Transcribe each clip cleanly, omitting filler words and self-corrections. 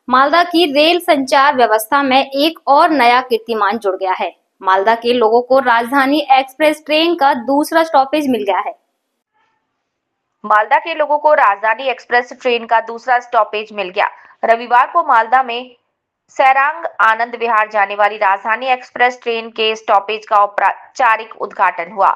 मालदा की रेल संचार व्यवस्था में एक और नया कीर्तिमान जुड़ गया है। मालदा के लोगों को राजधानी एक्सप्रेस ट्रेन का दूसरा स्टॉपेज मिल गया है। मालदा के लोगों को राजधानी एक्सप्रेस ट्रेन का दूसरा स्टॉपेज मिल गया। रविवार को मालदा में सैरांग आनंद विहार जाने वाली राजधानी एक्सप्रेस ट्रेन के स्टॉपेज का औपचारिक उद्घाटन हुआ,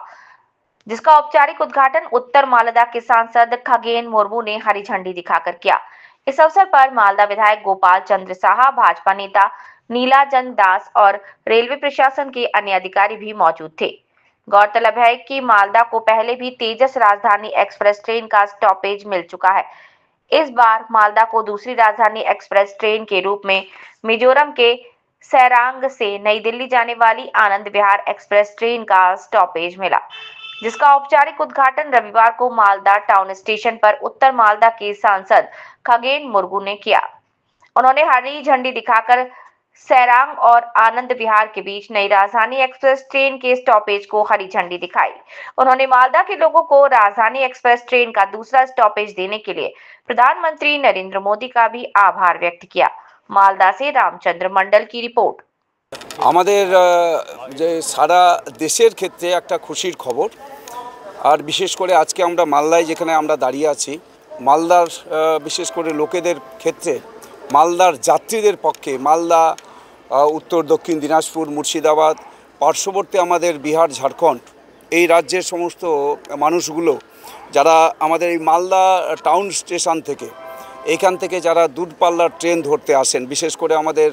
जिसका औपचारिक उद्घाटन उत्तर मालदा के सांसद खगेन मुर्मू ने हरी झंडी दिखाकर किया। इस अवसर पर मालदा विधायक गोपाल चंद्र साहा, भाजपा नेता नीलाचंद दास और रेलवे प्रशासन के अन्य अधिकारी भी मौजूद थे। गौरतलब है कि मालदा को पहले भी तेजस राजधानी एक्सप्रेस ट्रेन का स्टॉपेज मिल चुका है। इस बार मालदा को दूसरी राजधानी एक्सप्रेस ट्रेन के रूप में मिजोरम के सैरांग से नई दिल्ली जाने वाली आनंद विहार एक्सप्रेस ट्रेन का स्टॉपेज मिला, जिसका औपचारिक उद्घाटन रविवार को मालदा टाउन स्टेशन पर उत्तर मालदा के सांसद खगेन मुर्मू ने किया। उन्होंने हरी झंडी दिखाकर सैरांग और आनंद विहार के बीच नई राजधानी एक्सप्रेस ट्रेन के स्टॉपेज को हरी झंडी दिखाई। उन्होंने मालदा के लोगों को राजधानी एक्सप्रेस ट्रेन का दूसरा स्टॉपेज देने के लिए प्रधानमंत्री नरेंद्र मोदी का भी आभार व्यक्त किया। मालदा से रामचंद्र मंडल की रिपोर्ट। আমাদের যে সারা দেশের ক্ষেত্রে একটা খুশির খবর, আর বিশেষ করে আজকে আমরা মালদায় যেখানে আমরা দাঁড়িয়ে আছি, মালদার বিশেষ করে লোকেদের ক্ষেত্রে, মালদার যাত্রীদের পক্ষে, মালদা উত্তর দক্ষিণ দিনাজপুর মুর্শিদাবাদ পার্শ্ববর্তী আমাদের বিহার ঝাড়খণ্ড এই রাজ্যের সমস্ত মানুষগুলো যারা আমাদের এই মালদা টাউন স্টেশন থেকে এখান থেকে যারা দূরপাল্লার ট্রেন ধরতে আসেন, বিশেষ করে আমাদের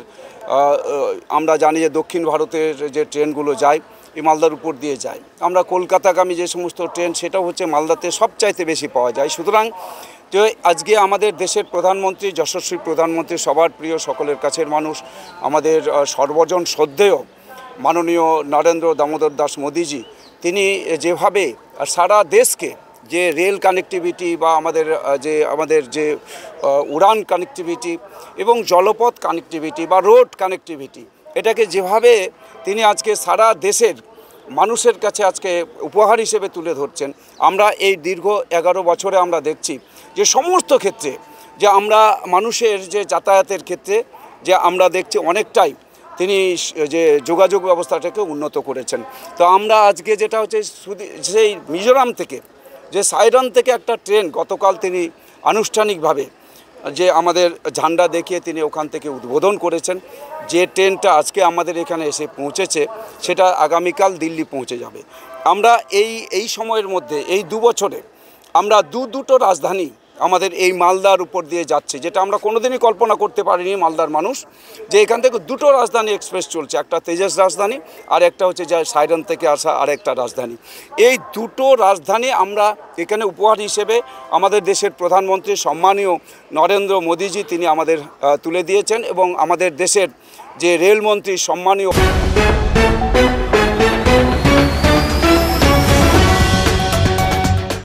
আমরা জানি যে দক্ষিণ ভারতের যে ট্রেনগুলো যায় এই মালদার উপর দিয়ে যায়। আমরা কলকাতাগামী যে সমস্ত ট্রেন সেটাও হচ্ছে মালদাতে সবচাইতে বেশি পাওয়া যায়। সুতরাং যে আজকে আমাদের দেশের প্রধানমন্ত্রী, যশস্বী প্রধানমন্ত্রী, সবার প্রিয়, সকলের কাছের মানুষ, আমাদের সর্বজন শ্রদ্ধেয় মাননীয় নরেন্দ্র দামোদর দাস মোদিজি, তিনি যেভাবে সারা দেশকে যে রেল কানেক্টিভিটি বা আমাদের যে উড়ান কানেক্টিভিটি এবং জলপথ কানেক্টিভিটি বা রোড কানেক্টিভিটি, এটাকে যেভাবে তিনি আজকে সারা দেশের মানুষের কাছে আজকে উপহার হিসেবে তুলে ধরছেন, আমরা এই দীর্ঘ 11 বছরে আমরা দেখছি যে সমস্ত ক্ষেত্রে যে আমরা মানুষের যে যাতায়াতের ক্ষেত্রে যে আমরা দেখছি অনেকটাই তিনি যে যোগাযোগ ব্যবস্থাটাকে উন্নত করেছেন। তো আমরা আজকে যেটা হচ্ছে সেই মিজোরাম থেকে যে সাইরান থেকে একটা ট্রেন গতকাল তিনি আনুষ্ঠানিকভাবে যে আমাদের ঝান্ডা দেখিয়ে তিনি ওখান থেকে উদ্বোধন করেছেন। যে ট্রেনটা আজকে আমাদের এখানে এসে পৌঁছেছে সেটা আগামীকাল দিল্লি পৌঁছে যাবে। আমরা এই সময়ের মধ্যে এই 2 বছরে আমরা দুটো রাজধানী আমাদের এই মালদার উপর দিয়ে যাচ্ছে, যেটা আমরা কোনোদিনই কল্পনা করতে পারিনি মালদার মানুষ, যে এখান থেকে 2টো রাজধানী এক্সপ্রেস চলছে, একটা তেজস রাজধানী আর একটা হচ্ছে যা সাইরান থেকে আসা আরেকটা রাজধানী। এই 2টো রাজধানী আমরা এখানে উপহার হিসেবে আমাদের দেশের প্রধানমন্ত্রী সম্মানীয় নরেন্দ্র মোদিজি তিনি আমাদের তুলে দিয়েছেন এবং আমাদের দেশের যে রেলমন্ত্রী সম্মানীয়